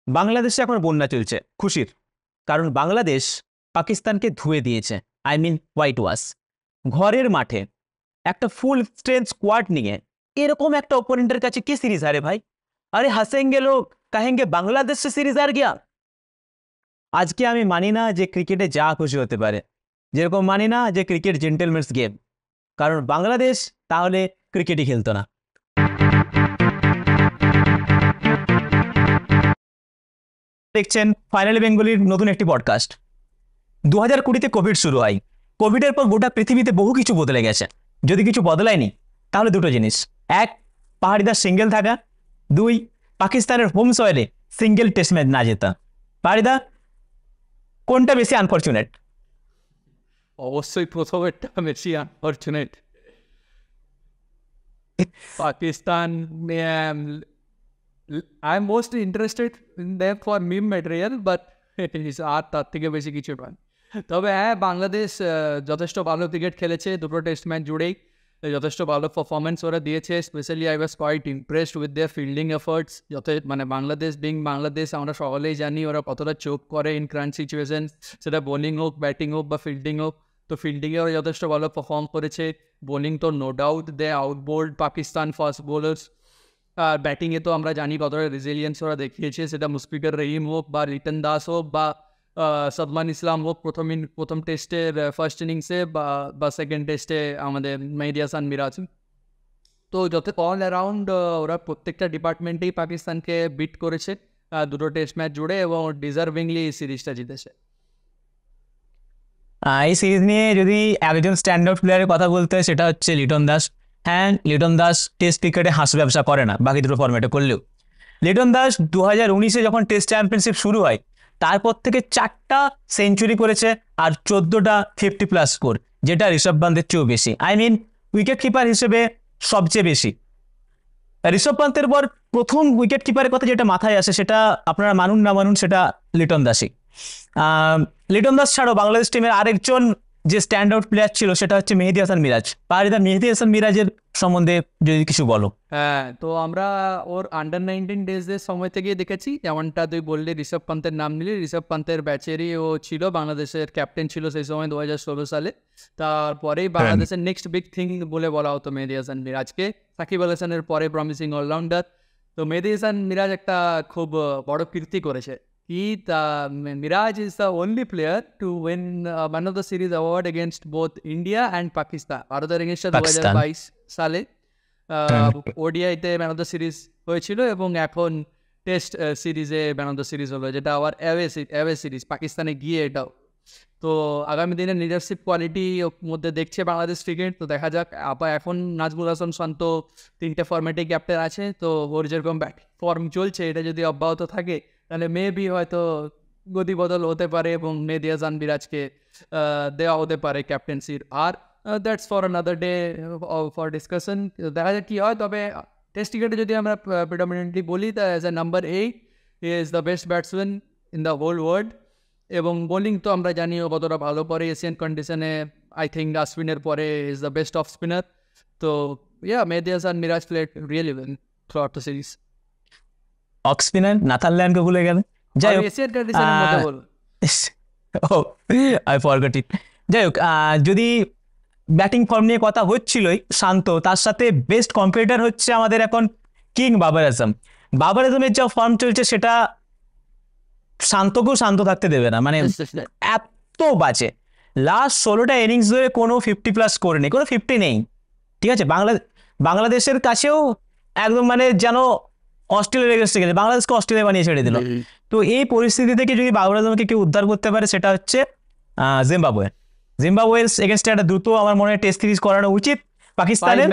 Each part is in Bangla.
বাংলাদেশে এখন বন্যা চলছে খুশির, কারণ বাংলাদেশ পাকিস্তানকে ধুয়ে দিয়েছে। I mean whitewash. ঘরের মাঠে একটা ফুল স্ট্রেংথ স্কোয়াড নিয়ে এরকম একটা ওপোনেন্টের কাছে কি সিরিজ হারে ভাই? আরে হাসেঙ্গে লোক, কাহেঙ্গে বাংলাদেশ সে সিরিজ হার গিয়া। আজকে আমি মানি না যে ক্রিকেটে যা খুশি হতে পারে, যেরকম মানি না যে ক্রিকেট জেন্টেলম্যানস গেম, কারণ বাংলাদেশ তাহলে ক্রিকেটই খেলতো না। দেখছেন ফাইনালি বেঙ্গলির নতুন একটি পডকাস্ট। 2020-তে কোভিড শুরু হয়। কোভিডের পর গোটা পৃথিবীতে বহু কিছু বদলে গেছে। যদি কিছু বদলায়নি তাহলে দুটো জিনিস: এক, পাহাড়িদার সিঙ্গেল থাকা; দুই, পাকিস্তানের হোম সয়েলে সিঙ্গেল টেস্ট ম্যাচ না জেতা। পাহাড়িদা, কোনটা বেশি আনফর্চুনেট? অবশ্যই প্রথমেরটা বেশি unfortunate. Pakistan, I am most interested in them for meme material, but আর তার থেকে বেশি কিছু নয়। তবে হ্যাঁ, বাংলাদেশ যথেষ্ট ভালো ক্রিকেট খেলেছে দুটো টেস্ট ম্যাচ জুড়েই, যথেষ্ট ভালো পারফরমেন্স ওরা দিয়েছে। Specially I was quite impressed with their fielding efforts. মানে বাংলাদেশ বিং বাংলাদেশ, আমরা সকলেই জানি ওরা কতটা চোখ করে ইন ক্রাঞ্চ সিচুয়েশন, সেটা বোলিং হোক, ব্যাটিং হোক বা ফিল্ডিং হোক। তো ফিল্ডিংয়ে ওরা যথেষ্ট ভালো পারফর্ম করেছে। বোলিং তো নো ডাউট দে আউটবোল্ড পাকিস্তান ফাস্ট বোলার্স। আর ব্যাটিংয়ে তো আমরা জানি কতটা রেজিলিয়েন্স ওরা দেখিয়েছে, সেটা মুশফিকুর রহিম হোক বা লিটন দাস হোক বা সাদমান ইসলাম হোক প্রথম টেস্টের ফার্স্ট ইনিংসে বা সেকেন্ড টেস্টে আমাদের মেহেদী হাসান মিরাজ। তো যত অল অ্যারাউন্ড ওরা প্রত্যেকটা ডিপার্টমেন্টেই পাকিস্তানকে বিট করেছে দুটো টেস্ট ম্যাচ জুড়ে, এবং ডিজার্ভিংলি এই সিরিজটা জিতেছে। এই সিরিজ নিয়ে যদি একজন স্ট্যান্ড আউট প্লেয়ারের কথা বলতে হয় সেটা হচ্ছে লিটন দাস। হ্যাঁ, লিটন দাস টেস্ট ক্রিকেটে হাঁস ব্যবসা করে না, বাকি দুটো ফরম্যাটে করলেও। লিটন দাস 2019-এ যখন টেস্ট চ্যাম্পিয়নশিপ শুরু হয় তারপর থেকে 4টা সেঞ্চুরি করেছে আর 14টা 50+ স্কোর, যেটা ঋষভ পান্তের চেয়েও বেশি। আই মিন উইকেট কিপার হিসেবে সবচেয়ে বেশি। ঋষভ পান্তের পর প্রথম উইকেট কিপারের কথা যেটা মাথায় আসে, সেটা আপনারা মানুন না মানুন, সেটা লিটন দাসই। লিটন দাস ছাড়াও বাংলাদেশ টিমের আরেকজন যে স্ট্যান্ড আউট প্লেয়ার ছিল সেটা হচ্ছে মেহেদী হাসান মিরাজ। পারিদা, মেহেদী হাসান মিরাজের সম্বন্ধে যদি কিছু বলো। হ্যাঁ, তো আমরা ওর আন্ডার-19 ডেজের সময় থেকেই দেখেছি, যেমনটা তুই বললি ঋষভ পান্তের নাম নিলি, ঋষভ পান্তের ব্যাচেরই ও ছিল, বাংলাদেশের ক্যাপ্টেন ছিল সেই সময় 2016 সালে। তারপরেই বাংলাদেশের নেক্সট বিগ থিং বলে বলা হতো মেহেদী হাসান মিরাজকে, সাকিব আল হাসানের পরে প্রমিসিং অলরাউন্ডার। তো মেহেদী হাসান মিরাজ একটা খুব বড় কীর্তি করেছে। Miraj is the only player to win Man of the Series award against both India and Pakistan. ভারতের এগেইনস্টে 2022 সালে ওডিআইতে ম্যান অফ দ্য সিরিজ হয়েছিল, এবং এখন টেস্ট সিরিজে ম্যান অফ দ্য সিরিজ হলো, যেটা আবার অ্যাওয়ে সিরিজ পাকিস্তানে গিয়ে এটাও। তো আগামী দিনে লিডারশিপ কোয়ালিটি মধ্যে দেখছে বাংলাদেশ ক্রিকেট। তো দেখা যাক, এখন নাজমুল হাসান শান্ত 3টে ফরম্যাটে ক্যাপ্টেন আছে, তো ওর যেরকম ফর্ম চলছে এটা যদি অব্যাহত থাকে তাহলে মেবি হয়তো গতি বদল হতে পারে এবং মেহেদী হাসান মিরাজকে দেওয়া হতে পারে ক্যাপ্টেন্সির। আর that's for another day for discussion. দেখা যাক কী হয়। তবে টেস্ট ক্রিকেটে যদি আমরা প্রিডমিনেন্টলি বলি, as a number 8 he is the best batsman in the whole world. এবং বোলিং তো আমরা জানি ও কতটা ভালো পরে এশিয়ান কন্ডিশনে। আই থিঙ্ক আশ্বিনের পরে is the best off spinner. তো Mehedi Hasan Miraz played really well throughout the series. Off spinner নাথানল্যান্ডকে ভুলে গেল। যাই হোক, এশিয়ান কন্ডিশনের মধ্যে বল। ও আই ফরগট ইট। যাই হোক, যদি ব্যাটিং ফর্ম নিয়ে কথা হচ্ছিলই শান্ত, তার সাথে বেস্ট কম্পিটিটর হচ্ছে আমাদের এখন কিং বাবর আজম। বাবর আজমের যা ফর্ম চলছে সেটা শান্তকেও শান্ত থাকতে দেবে না, মানে এত বাজে। লাস্ট 16টা ইনিংস ধরে কোনো 50+ স্কোর নেই, কোনো 50 নেই। ঠিক আছে, বাংলাদেশের কাছেও একদম মানে যেন অস্ট্রেলিয়া এগেন্স্টে গেছে, বাংলাদেশকে অস্ট্রেলিয়া বানিয়ে ছেড়ে দিল। তো এই পরিস্থিতি থেকে যদি বাবর আজমকে কেউ উদ্ধার করতে পারে সেটা হচ্ছে জিম্বাবুয়ের এগেন্স্টে একটা দ্রুত আমার মনে হয় টেস্ট সিরিজ করানো উচিত পাকিস্তানের,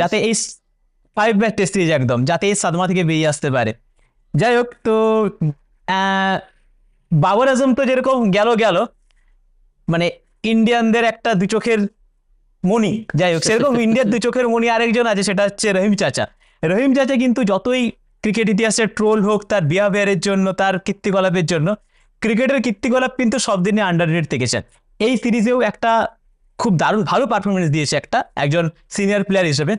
যাতে এই 5 ম্যাচ টেস্ট সিরিজ একদম, যাতে এই সাদমা থেকে বেরিয়ে আসতে পারে। যাই হোক, তো বাবর আজম তো যেরকম গেল মানে ইন্ডিয়ানদের একটা দু চোখের মণি, যাই হোক সেরকম ইন্ডিয়ার দু চোখের মণি আরেকজন আছে, সেটা হচ্ছে রহিম চাচা। রহিম চাচা কিন্তু যতই ক্রিকেট ইতিহাসের ট্রোল হোক তার বিহেভিয়ারের জন্য, তার কীর্তিকলাপের জন্য, ক্রিকেটের কীর্তিকলাপ কিন্তু সব দিনে আন্ডাররেটেড থেকেছেন। এই সিরিজেও একটা খুব দারুণ ভালো পারফরমেন্স দিয়েছে একজন সিনিয়র প্লেয়ার হিসেবে।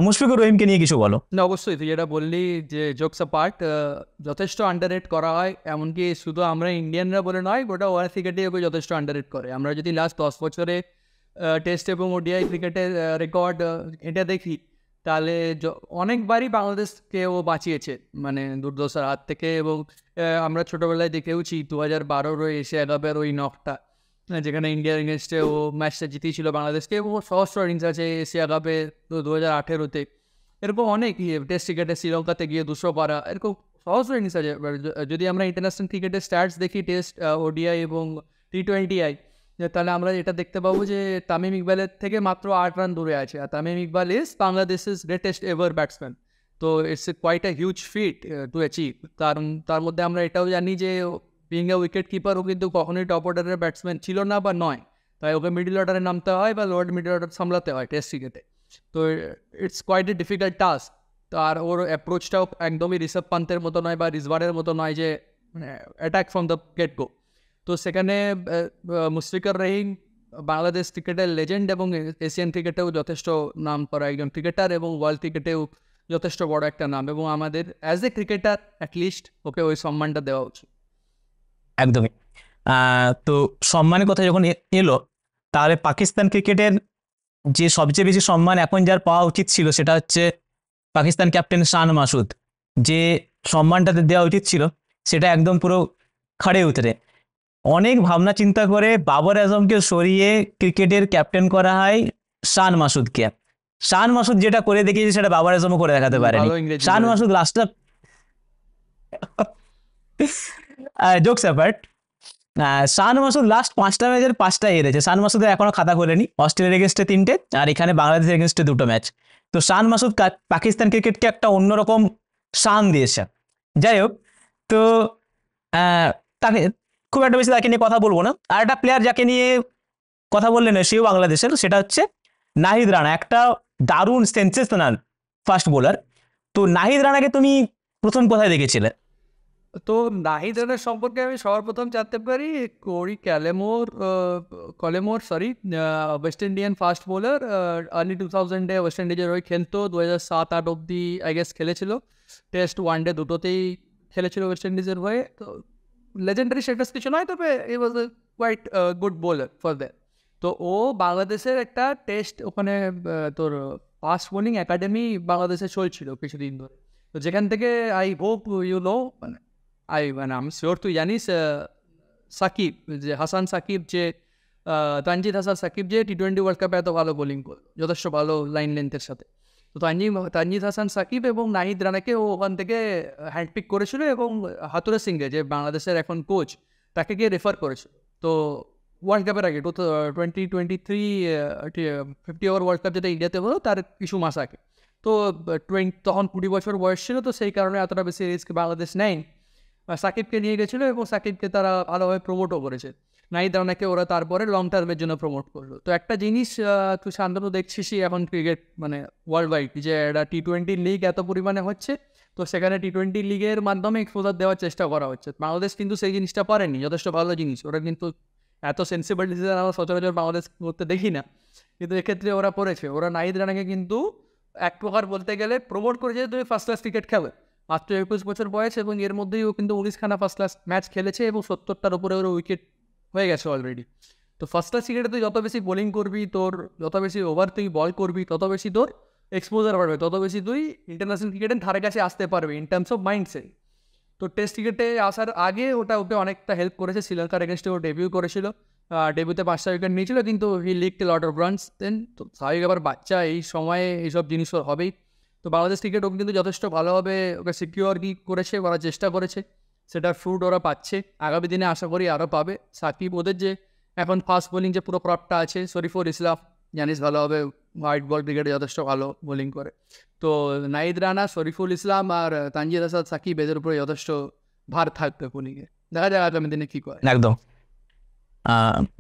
মুশফিকুর রহিমকে নিয়ে কিছু বলো। না অবশ্যই তুই যেটা বললি যে জোকস অ্যাপার্ট, যথেষ্ট আন্ডাররেট করা হয়, এমনকি শুধু আমরা ইন্ডিয়ানরা বলে নয়, গোটা ওয়ার্ল্ড ক্রিকেটে ওকে যথেষ্ট আন্ডাররেট করে। আমরা যদি লাস্ট 10 বছরে টেস্ট এবং ওডিআই ক্রিকেটের রেকর্ড এটা দেখি, তাহলে অনেকবারই বাংলাদেশকে ও বাঁচিয়েছে মানে দুর্দশার হাত থেকে। এবং আমরা ছোটোবেলায় দেখেওছি 2012 এশিয়া কাপের ওই নকটা, যেখানে ইন্ডিয়ার এগেনস্টে ও ম্যাচটা জিতিয়েছিল বাংলাদেশকে, এবং সহস্র ইনিংস আছে এশিয়া কাপে 2018-তে। এরকম অনেক টেস্ট ক্রিকেটে শ্রীলঙ্কাতে গিয়ে 200 পারা, এরকম সহস্র ইনিংস আছে। এবার যদি আমরা ইন্টারন্যাশনাল ক্রিকেটের স্ট্যাটস দেখি, টেস্ট, ওডিআই এবং টি20আই, তাহলে আমরা এটা দেখতে পাবো যে তামিম ইকবালের থেকে মাত্র 8 রান দূরে আছে। আর তামিম ইকবাল ইজ বাংলাদেশের গ্রেটেস্ট এভার ব্যাটসম্যান। তো it's quite a huge feat to achieve. তার মধ্যে আমরা এটাও জানি যে বিং এ উইকেট কিপার, ও কিন্তু কখনোই টপ অর্ডারের ব্যাটসম্যান ছিল না বা নয়, তাই ওকে মিডল অর্ডারে নামতে হয় বা লোয়ার মিডল অর্ডার সামলাতে হয় টেস্ট ক্রিকেটে। তো it's quite a difficult task. তো আর ওর অ্যাপ্রোচটাও একদমই ঋষভ পান্তের মতো নয় বা রিজওয়ানের মতো নয় যে অ্যাটাক ফ্রম দ্য গেট গো। তো সেখানে মুশফিকুর রহিম বাংলাদেশ ক্রিকেটের লেজেন্ড এবং এশিয়ান ক্রিকেটেও যথেষ্ট নাম করা একজন ক্রিকেটার, এবং ওয়ার্ল্ড ক্রিকেটেও যথেষ্ট বড় একটা নাম, এবং আমাদের অ্যাজ এ ক্রিকেটার অ্যাটলিস্ট ওকে ওই সম্মানটা দেওয়া উচিত। একদমই। তো সম্মানের কথা যখন এলো, তাহলে পাকিস্তান ক্রিকেটের যে সবচেয়ে বেশি সম্মান এখন যার পাওয়া উচিত ছিল, সেটা হচ্ছে পাকিস্তান ক্যাপ্টেন শান মাসুদ। যে সম্মানটাতে দেওয়া উচিত ছিল, সেটা একদম পুরো খাড়ে উতরে অনেক ভাবনা চিন্তা করে বাবর আজমকে সরিয়ে ক্রিকেটের ক্যাপ্টেন করা হয় শান মাসুদকে। শান মাসুদ যেটা করে দেখিয়েছে, সেটা বাবর আজমও করে দেখাতে পারেনি। ভালো ইংরেজি শান বলেছে। মাসুদ লাস্টটা জোকস অ্যাপার্ট, শান মাসুদ লাস্ট 5টা ম্যাচের 5টা হেরেছে। শান মাসুদের এখনো খাতা খোলেনি। অস্ট্রেলিয়ার এগেনস্টে 3টে, আর এখানে বাংলাদেশের এগেনস্টে 2টো ম্যাচ। তো শান মাসুদ পাকিস্তান ক্রিকেটকে একটা অন্যরকম শান দিয়েছে। যাই হোক, তো তাকে খুব একটা বেশি তাকে নিয়ে কথা বলবো না। আর একটা প্লেয়ার যাকে নিয়ে কথা বললেন সেও বাংলাদেশের, সেটা হচ্ছে নাহিদ রানা। একটা দারুণ সেন্সেশনাল ফাস্ট বোলার। তো নাহিদ রানাকে তুমি প্রথম কোথায় দেখেছিলে? তো নাহিদ রানার সম্পর্কে আমি সবার প্রথম জানতে পারি Collymore west Indian fast bowler, early 2000-এ ওয়েস্ট ইন্ডিজের হয়ে খেলতো। 2007-8 অব্দি আই গেস খেলেছিল, টেস্ট ওয়ানডে দুটোতেই খেলেছিল ওয়েস্ট ইন্ডিজের হয়ে। তো লেজেন্ডারি স্ট্যাটাস কিছু নয়, তবে he was a quite good bowler for that. তো ও বাংলাদেশের একটা টেস্ট ওখানে তোর ফাস্ট বোলিং একাডেমি বাংলাদেশে চলছিল কিছুদিন ধরে। তো যেখান থেকে আই হোপ ইউ নো, মানে আমি শিওর তুই জানিস, সাকিব, যে হাসান সাকিব, যে তানজিদ হাসান সাকিব, যে টি20 ওয়ার্ল্ড কাপে এত ভালো বোলিং করলো, যথেষ্ট ভালো লাইন লেন্থের সাথে। তো তানজিদ হাসান সাকিব এবং নাহিদ রানাকে ও ওখান থেকে হ্যান্ডপিক করেছিল, এবং হাতুরে সিংকে, যে বাংলাদেশের এখন কোচ, তাকে গিয়ে রেফার করেছিল। তো ওয়ার্ল্ড কাপের আগে 2023 50 ওভার ওয়ার্ল্ড কাপ যেটা ইন্ডিয়াতে হলো, তার কিছু মাস আগে। তো তখন 20 বছর বয়স ছিল, তো সেই কারণে এতটা বেশি রিস্ক বাংলাদেশ নেয়নি। সাকিবকে নিয়ে গেছিলো, এবং সাকিবকে তারা ভালোভাবে প্রমোটও করেছে। নাহিদ রানাকে ওরা তারপরে লং টার্মের জন্য প্রমোট করলো। তো একটা জিনিস তুই শান্তনু দেখছিসই এখন ক্রিকেট মানে ওয়ার্ল্ড ওয়াইড, যে একটা টি20 লিগ এত পরিমাণে হচ্ছে, তো সেখানে টি20 লিগের মাধ্যমে এক্সপোজার দেওয়ার চেষ্টা করা হচ্ছে। বাংলাদেশ কিন্তু সেই জিনিসটা পারেনি, যথেষ্ট ভালো জিনিস। ওরা কিন্তু এত সেন্সিবল ডিসিশন আমরা সচরাচর বাংলাদেশ করতে দেখি না, কিন্তু এক্ষেত্রে ওরা করেছে। ওরা নাহিদ রানাকে কিন্তু এক প্রকার বলতে গেলে প্রমোট করেছে, তুমি ফার্স্ট ক্লাস ক্রিকেট খেলে। মাত্র 21 বছর বয়স, এবং এর মধ্যেই ও কিন্তু 19খানা ফার্স্ট ক্লাস ম্যাচ খেলেছে, এবং 70টার উপরে ওর উইকেট হয়ে গেছে অলরেডি। তো ফার্স্ট ক্লাস ক্রিকেটে তুই যত বেশি বোলিং করবি, তোর যত বেশি ওভার তুই বল করবি, তত বেশি তোর এক্সপোজার বাড়বে, তত বেশি তুই ইন্টারন্যাশনাল ক্রিকেটের ধারে কাছে আসতে পারবে ইন টার্মস অফ মাইন্ডসেট। তো টেস্ট ক্রিকেটে আসার আগে ওকে অনেকটা হেল্প করেছে। শ্রীলঙ্কার এগেনস্টে ও ডেবিউ করেছিল, ডেবিউতে 5টা উইকেট নিয়েছিল, কিন্তু হি লিকড লট অফ রানস দেন। তো স্বাভাবিক, আবার বাচ্চা, এই সময়ে এইসব জিনিস ওর হবেই। তো বাংলাদেশ ক্রিকেট ওকে কিন্তু যথেষ্ট ভালোভাবে ওকে সিকিউর করেছে, করার চেষ্টা করেছে, সেটার ফ্রুট ওরা পাচ্ছে। আগামী দিনে আশা করি আরও পাবে। সাকিব, ওদের যে এখন ফাস্ট বোলিং যে পুরো ক্রপটা আছে, শরীফুল ইসলাম জানিস ভালোভাবে হোয়াইট বল ক্রিকেটে যথেষ্ট ভালো বোলিং করে। তো নাহিদ রানা, শরীফুল ইসলাম আর তানজিদ হাসান সাকিব, এদের উপরে যথেষ্ট ভার থাকবে বোলিংয়ে। দেখা যাক আগামী দিনে কী করে। একদম।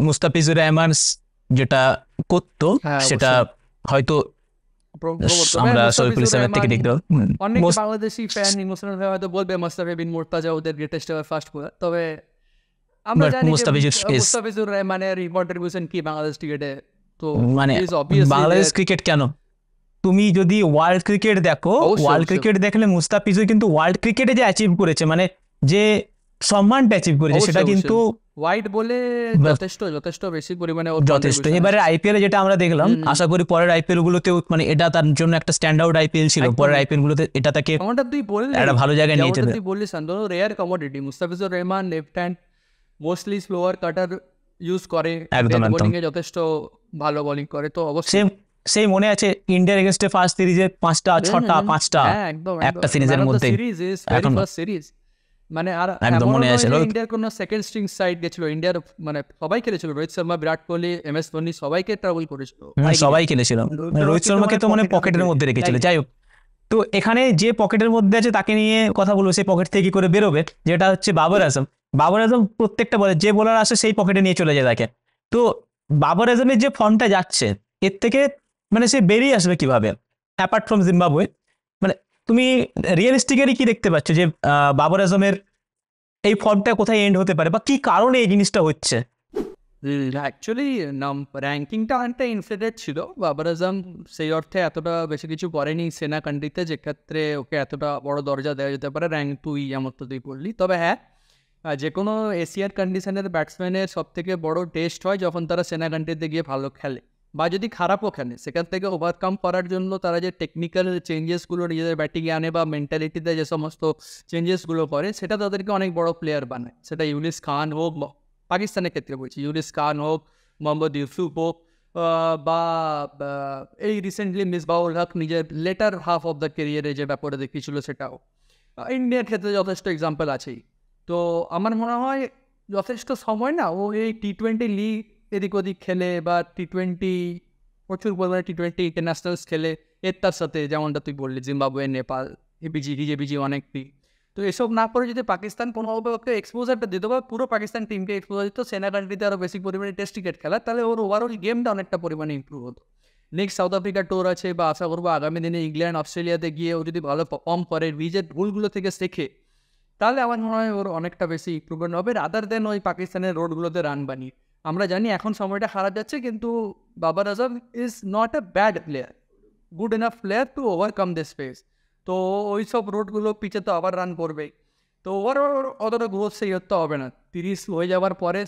মুস্তাফিজুর রহমান যেটা করতো, হ্যাঁ, সেটা হয়তো আমরা শরীফুল ইসলামের থেকে দেখতে পাবো। অনেক বাংলাদেশি ফ্যান ইমোশনাল হয়ে হয়তো বলবে মুস্তাফিজ বিন মুর্তাজা ওদের গ্রেটেস্ট এভার ফাস্ট বোলার, তবে আমরা But জানি যে মুস্তাফিজুর মুস্তাফিজুর রহমানের কন্ট্রিবিউশন কি বাংলাদেশ ক্রিকেটে। তো মানে is obviously Bangladesh there. Cricket কেন তুমি যদি ওয়ার্ল্ড ক্রিকেট দেখো, অবশ্যই, ওয়ার্ল্ড অবশ্যই। ক্রিকেট দেখলে মুস্তাফিজও কিন্তু ওয়ার্ল্ড ক্রিকেটে যে অ্যাচিভ করেছে, মানে যে সম্মানটা অ্যাচিভ করেছে, সেটা অবশ্যই, কিন্তু হোয়াইট বলে বা- যথেষ্ট বেশি পরিমাণে ওর যথেষ্ট। contribution এবারে আছে। আইপিএল যেটা আমরা দেখলাম, আশা করি পরের আইপিএল গুলোতেও মানে এটা তার জন্য একটা স্ট্যান্ড আউট আইপিএল ছিল, একদম, পরের একদম। আইপিএল গুলোতে এটা তাকে যেমনটা তুই বললি, একটা ভালো জায়গায় নিয়ে যেমনটা যেতে। তুই বললি Shantanu, rare commodity Mustafizur Rahman left hand mostly slower কাটার ইউজ করে, একদম একদম। বোলিং এ যথেষ্ট ভালো বোলিং করে, তো অবশ্যই। সেম সেই মনে আছে ইন্ডিয়ার এগেনস্টে ফার্স্ট সিরিজে 5টা 6টা 5টা হ্যাঁ, একদম একটা সিরিজের মধ্যে সিরিজ ইজ ভেরি এখন ফার্স্ট সিরিজ। মানে আর একদম এমনও মনে নয় আছে। যে ইন্ডিয়ার কোনো সেকেন্ড স্ট্রিং সাইড গেছিল, ইন্ডিয়ার মানে সবাই খেলেছিল, রোহিত শর্মা, বিরাট কোহলি, MS ধোনি সবাইকে ট্রাভেল করেছিল। সবাই খেলেছিল। রোহিত শর্মাকে তো মানে পকেটের মধ্যে রেখেছিল। যাই হোক, তো এখানে যে পকেটের মধ্যে আছে তাকে নিয়ে কথা বলবো, সেই পকেট থেকে কি করে বেরোবে, যেটা হচ্ছে বাবর আজম। বাবর আজম প্রত্যেকটা বলে যে বোলার আসে সেই পকেটে নিয়ে চলে যায় তাকে। তো বাবর আজমের যে ফর্মটা যাচ্ছে, এর থেকে মানে সে বেরিয়ে আসবে কিভাবে, অ্যাপার্ট ফ্রম জিম্বাবুয়ে? মানে তুমি রিয়েলিস্টিক্যালি কি দেখতে পাচ্ছ যে বাবর আজমের এই ফর্মটা কোথায় এন্ড হতে পারে, বা কি কারণে এই জিনিসটা হচ্ছে? অ্যাকচুয়ালি র্যাঙ্কিংটা অনেকটা ইনফ্লেটেড ছিল। বাবর আজম সেই অর্থে এতটা বেশি কিছু করেনি সেনা কান্ট্রিতে, যে ক্ষেত্রে ওকে এতটা বড় দরজা দেওয়া যেতে পারে, র্যাঙ্ক 2 যেমন তো তুই বললি। তবে হ্যাঁ, যে কোনো এশিয়ার কন্ডিশনের ব্যাটসম্যানের সব থেকে বড় টেস্ট হয় যখন তারা সেনা কান্ট্রিতে গিয়ে ভালো খেলে, বা যদি খারাপও খেলে, সেখান থেকে ওভারকাম করার জন্য তারা যে টেকনিক্যাল চেঞ্জেসগুলো নিজেদের ব্যাটিংয়ে আনে বা মেন্টালিটিতে যে সমস্ত চেঞ্জেসগুলো করে, সেটা তাদেরকে অনেক বড় প্লেয়ার বানায়। সেটা ইউনিস খান হোক, পাকিস্তানের ক্ষেত্রে বলছি, ইউনিস খান হোক, মোহাম্মদ ইউসুফ হোক, বা এই রিসেন্টলি মিসবাউল হক নিজের লেটার হাফ অফ দ্য কেরিয়ারে যে ব্যাপারে দেখিয়েছিল সেটাও। ইন্ডিয়ার ক্ষেত্রে যথেষ্ট এক্সাম্পল আছেই। তো আমার মনে হয় যথেষ্ট সময় না ও এই T20 লিগ এদিক ওদিক খেলে, বা T20 প্রচুর পরিমাণে T20 ইন্টারন্যাশনালস খেলে, এর তার সাথে যেমনটা তুই বললি জিম্বাবুয়ে, নেপাল, এবিজি অনেকটি। তো এসব না করে যদি পাকিস্তান কোনোভাবে ওকে এক্সপোজারটা দিত, বা পুরো পাকিস্তান টিমকে এক্সপোজার দিত সেনা কান্ট্রিতে আরও বেশি পরিমাণে টেস্ট ক্রিকেট খেলা, তাহলে ওর ওভারঅল গেমটা অনেকটা পরিমাণে ইম্প্রুভ হতো। নেক্সট সাউথ আফ্রিকা ট্যুর আছে, বা আশা করবো আগামী দিনে ইংল্যান্ড, অস্ট্রেলিয়াতে গিয়ে ও যদি ভালো পারফর্ম করে, নিজের ভুলগুলো থেকে শেখে, তাহলে আমার মনে হয় ওর অনেকটা বেশি ইম্প্রুভমেন্ট হবে, রাদার দেন ওই পাকিস্তানের রোডগুলোতে রান বানিয়ে। আমরা জানি এখন সময়টা খারাপ যাচ্ছে, কিন্তু Babar Azam is not a bad player, good enough player to overcome this phase. তো ওই সব রোডগুলো পিছে তো আবার রান করবেই। তো ওভারঅল অতটা গ্রোথ সেই হতে হবে না, 30 হয়ে যাওয়ার পরে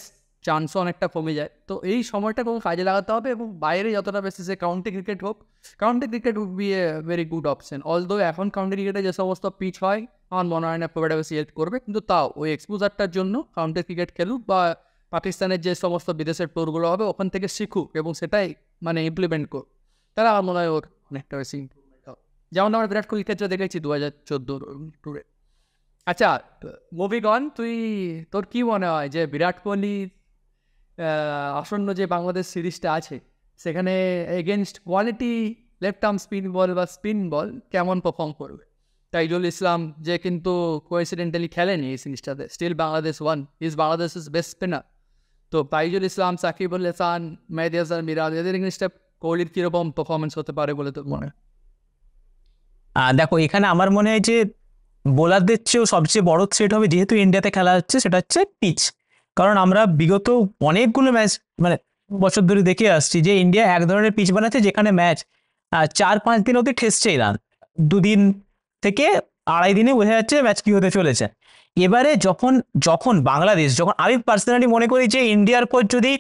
চান্সও অনেকটা কমে যায়। তো এই সময়টা কোনো কাজে লাগাতে হবে, এবং বাইরে যতটা বেশি সে কাউন্টি ক্রিকেট হোক, county cricket would be a very good option. Although এখন কাউন্টি ক্রিকেটে যে সমস্ত পিচ হয় আমার মনে হয় না খুব একটা বেশি হেল্প করবে, কিন্তু তাও ওই এক্সপোজারটার জন্য কাউন্টি ক্রিকেট খেলুক, বা পাকিস্তানের যে সমস্ত বিদেশের ট্যুরগুলো হবে ওখান থেকে শিখুক এবং সেটাই মানে ইমপ্লিমেন্ট করুক, তাহলে আমার মনে হয় ওর অনেকটা বেশি ইম্প্রুভমেন্ট হবে, যেমন আমরা বিরাট কোহলির ক্ষেত্রে দেখেছি 2014 ট্যুরে। আচ্ছা, মুভিং অন, তোর কি মনে হয় যে বিরাট কোহলি আসন্ন যে বাংলাদেশ সিরিজটা আছে সেখানে against quality left arm spin ball বা স্পিন বল কেমন পারফর্ম করবে? তাইজুল ইসলাম যে কিন্তু কোইন্সিডেন্টালি খেলেনি এই সিরিজটাতে, স্টিল বাংলাদেশ ওয়ান, ইজ বাংলাদেশের বেস্ট স্পিনার। তো তাইজুল ইসলাম, সাকিবুল হাসান, মেহেদী হাসান মিরাজ, এদের এগেনস্টে কোহলির কীরকম পারফরমেন্স হতে পারে বলে তোর মনে হয়? দেখো, এখানে আমার মনে হয় যে বোলারদের চেয়েও সবচেয়ে বড় থ্রেট হবে, যেহেতু ইন্ডিয়াতে খেলা হচ্ছে, সেটা হচ্ছে পিচ। কারণ আমরা বিগত অনেকগুলো ম্যাচ মানে বছর ধরে দেখে আসছি যে ইন্ডিয়া এক ধরনের পিচ বানাচ্ছে যেখানে ম্যাচ 4-5 দিন অবধি ঠেসছেই রান, 2 দিন থেকে 2.5 দিনে বোঝা যাচ্ছে ম্যাচ কি হতে চলেছে। এবারে যখন যখন বাংলাদেশ, যখন আমি পার্সোনালি মনে করি যে ইন্ডিয়ার পর যদি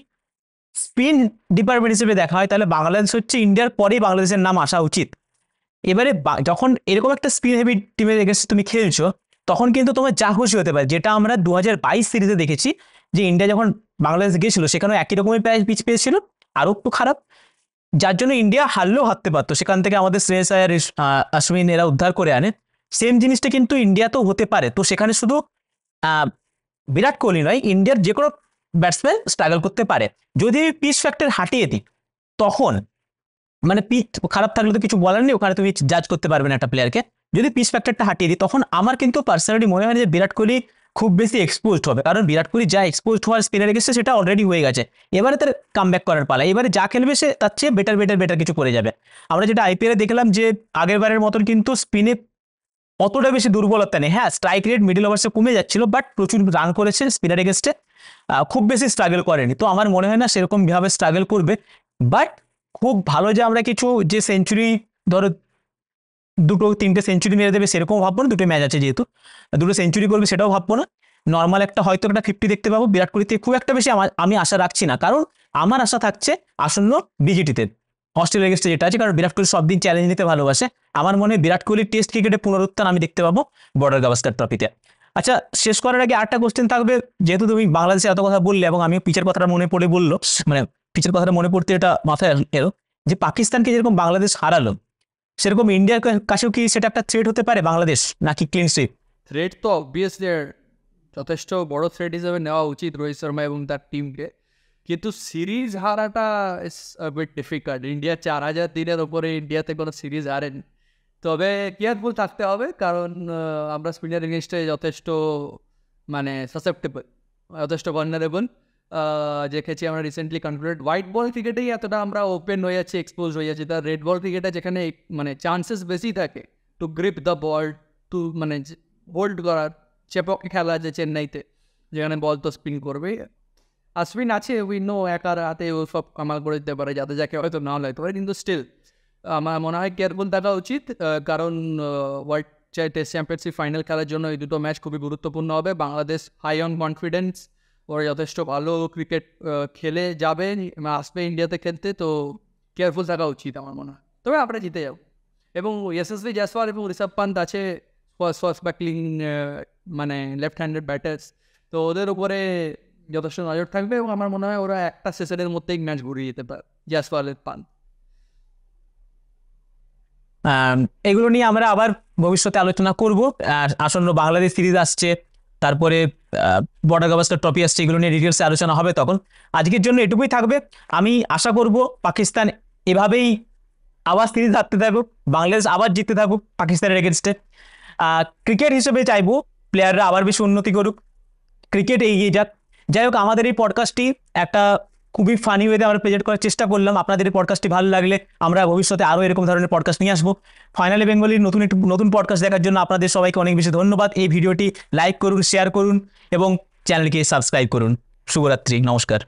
স্পিন ডিপার্টমেন্ট হিসেবে দেখা হয়, তাহলে বাংলাদেশ হচ্ছে ইন্ডিয়ার পরেই বাংলাদেশের নাম আসা উচিত। এবারে যখন এরকম একটা স্পিন হেভি টিমের এগেন্সে তুমি খেলছো, তখন কিন্তু তোমার যা খুশি হতে পারে, যেটা আমরা 2022 সিরিজে দেখেছি যে ইন্ডিয়া যখন বাংলাদেশ গেছিল সেখানেও একই রকমের পিচ পেয়েছিল, আরও একটু খারাপ, যার জন্য ইন্ডিয়া হারলেও হারতে পারতো। সেখান থেকে আমাদের শ্রেয়স আয়ার, অশ্বিন এরা উদ্ধার করে আনে। সেম জিনিসটা কিন্তু ইন্ডিয়াতেও হতে পারে। তো সেখানে শুধু বিরাট কোহলি নয়, ইন্ডিয়ার যে কোনো ব্যাটসম্যান স্ট্রাগল করতে পারে। যদি পিচ ফ্যাক্টর হাঁটিয়ে দিই, তখন মানে পিচ খারাপ থাকলে তো কিছু বলার নেই, ওখানে তুমি জাজ করতে পারবে না একটা প্লেয়ারকে। যদি পিচ ফ্যাক্টরটা হাঁটিয়ে দিই, তখন আমার কিন্তু পার্সোনালি মনে হয় যে বিরাট কোহলি খুব বেশি এক্সপোজড হবে, কারণ বিরাট কোহলি যা এক্সপোজড হওয়ার স্পিনার গেছে সেটা অলরেডি হয়ে গেছে। এবারে তার কামব্যাক করার পালা, এবারে যা খেলবে সে তার চেয়ে বেটার কিছু করে যাবে। আমরা যেটা আইপিএলে দেখলাম যে আগের বারের মতন কিন্তু স্পিনে অতটা বেশি দুর্বলতা নেই। হ্যাঁ, স্ট্রাইক রেট মিডল ওভার্সে কমে যাচ্ছিল, বাট প্রচুর রান করেছে স্পিনার এগেস্টে, খুব বেশি স্ট্রাগল করেনি। তো আমার মনে হয় না সেরকম ভাবে স্ট্রাগল করবে। বাট খুব ভালো যে আমরা কিছু যে সেঞ্চুরি ধরো দুটো তিনটে সেঞ্চুরি মেরে দেবে সেরকম ভাববো না, দুটো ম্যাচ আছে যেহেতু, দুটো সেঞ্চুরি করবে সেটাও ভাববো না। নর্মাল একটা হয়তো একটা 50 দেখতে পাবো। বিরাট কোহলি থেকে খুব একটা বেশি আমি আশা রাখছি না, কারণ আমার আশা থাকছে আসন্ন বিজিটিতে অস্ট্রেলিয়া এগেস্টে যেটা আছে, কারণ বিরাট কোহলি সব দিন চ্যালেঞ্জ নিতে ভালোবাসে। আমার মনে হয় বিরাট কোহলির টেস্ট ক্রিকেটে পুনরুত্থান আমি দেখতে পাবো বর্ডার গাভাস্কার ট্রফিতে। আচ্ছা, শেষ করার আগে আরেকটা কোশ্চেন থাকবে, যেহেতু তুমি বাংলাদেশে এত কথা বললে এবং আমি পিচের কথাটা মনে পড়ে বললো, মানে পিচের কথাটা মনে পড়তে এটা মাথায় এলো যে পাকিস্তানকে যেরকম বাংলাদেশ হারালো, সেরকম ইন্ডিয়ার কাছেও কি সেটা একটা থ্রেট হতে পারে বাংলাদেশ, নাকি ক্লিন সুইপ? থ্রেট তো অবভিয়াসলি যথেষ্ট বড় থ্রেট হিসেবে নেওয়া উচিত রোহিত শর্মা এবং তার টিমকে, কিন্তু সিরিজ হারাটা ইস বিট ডিফিকাল্ট। ইন্ডিয়া 4000 দিনের ওপরে ইন্ডিয়াতে কোনো সিরিজ হারেন, তবে কেয়ারফুল থাকতে হবে, কারণ আমরা স্পিনার এগেনস্টে যথেষ্ট মানে সাসেপ্টেবল, যথেষ্ট ভালনারেবল। দেখেছি আমরা রিসেন্টলি কনক্লুডেড হোয়াইট বল ক্রিকেটেই এতটা আমরা ওপেন হয়ে যাচ্ছি, এক্সপোজ হয়ে যাচ্ছি, তার রেড বল ক্রিকেটে যেখানে মানে চান্সেস বেশি থাকে to grip the ball, to মানে হোল্ড করার, চেপকে খেলা আছে চেন্নাইতে যেখানে বল তো স্পিন করবে। আশ্বিন আছে, উই নো একার হাতে ও সব কামাল করে দিতে পারে, যাতে যাকে হয়তো নাও লাগতে পারে, কিন্তু স্টিল আমার মনে হয় কেয়ারফুল থাকা উচিত, কারণ ওয়ার্ল্ড টেস্ট চ্যাম্পিয়নশিপ ফাইনাল খেলার জন্য এই দুটো ম্যাচ খুবই গুরুত্বপূর্ণ হবে। বাংলাদেশ হাই অন কনফিডেন্স, ওরা যথেষ্ট ভালো ক্রিকেট খেলে যাবে, আসবে ইন্ডিয়াতে খেলতে, তো কেয়ারফুল থাকা উচিত আমার মনে হয়। তবে আমরা জিতে যাব, এবং যশস্বী জয়সওয়াল এবং ঋষভ পান্ত আছে ফার্স্ট ব্যাকলিং মানে লেফট হ্যান্ডেড ব্যাটার্স, তো ওদের উপরে যথেষ্ট নজর থাকবে, এবং আমার মনে হয় ওরা একটা সেশনের মধ্যেই ম্যাচ ঘুরিয়ে যেতে পারে জয়সওয়ালের পান্ত। এগুলো নিয়ে আমরা আবার ভবিষ্যতে আলোচনা করব। আর আসন্ন বাংলাদেশ সিরিজ আসছে, তারপরে বর্ডার গাভাস্কার ট্রফি আসছে, এগুলো নিয়ে ডিটেলসে আলোচনা হবে তখন। আজকের জন্য এটুকুই থাকবে। আমি আশা করব পাকিস্তান এভাবেই আবার সিরিজ হারতে থাকুক, বাংলাদেশ আবার জিততে থাকুক পাকিস্তানের এগেনস্টে। ক্রিকেট হিসেবে চাইবো প্লেয়াররা আবার বেশি উন্নতি করুক, ক্রিকেট এগিয়ে যাক। যাই হোক, আমাদের এই পডকাস্টটি একটা খুবই ফানি ওয়েতে আমরা প্রেজেন্ট করার চেষ্টা করলাম। আপনাদের এই পডকাস্টটি ভালো লাগলে আমরা ভবিষ্যতে আরও এরকম ধরনের পডকাস্ট নিয়ে আসবো। ফাইনালি বেঙ্গলির নতুন পডকাস্ট দেখার জন্য আপনাদের সবাইকে অনেক বেশি ধন্যবাদ। এই ভিডিওটি লাইক করুন, শেয়ার করুন এবং চ্যানেলকে সাবস্ক্রাইব করুন। শুভরাত্রি, নমস্কার।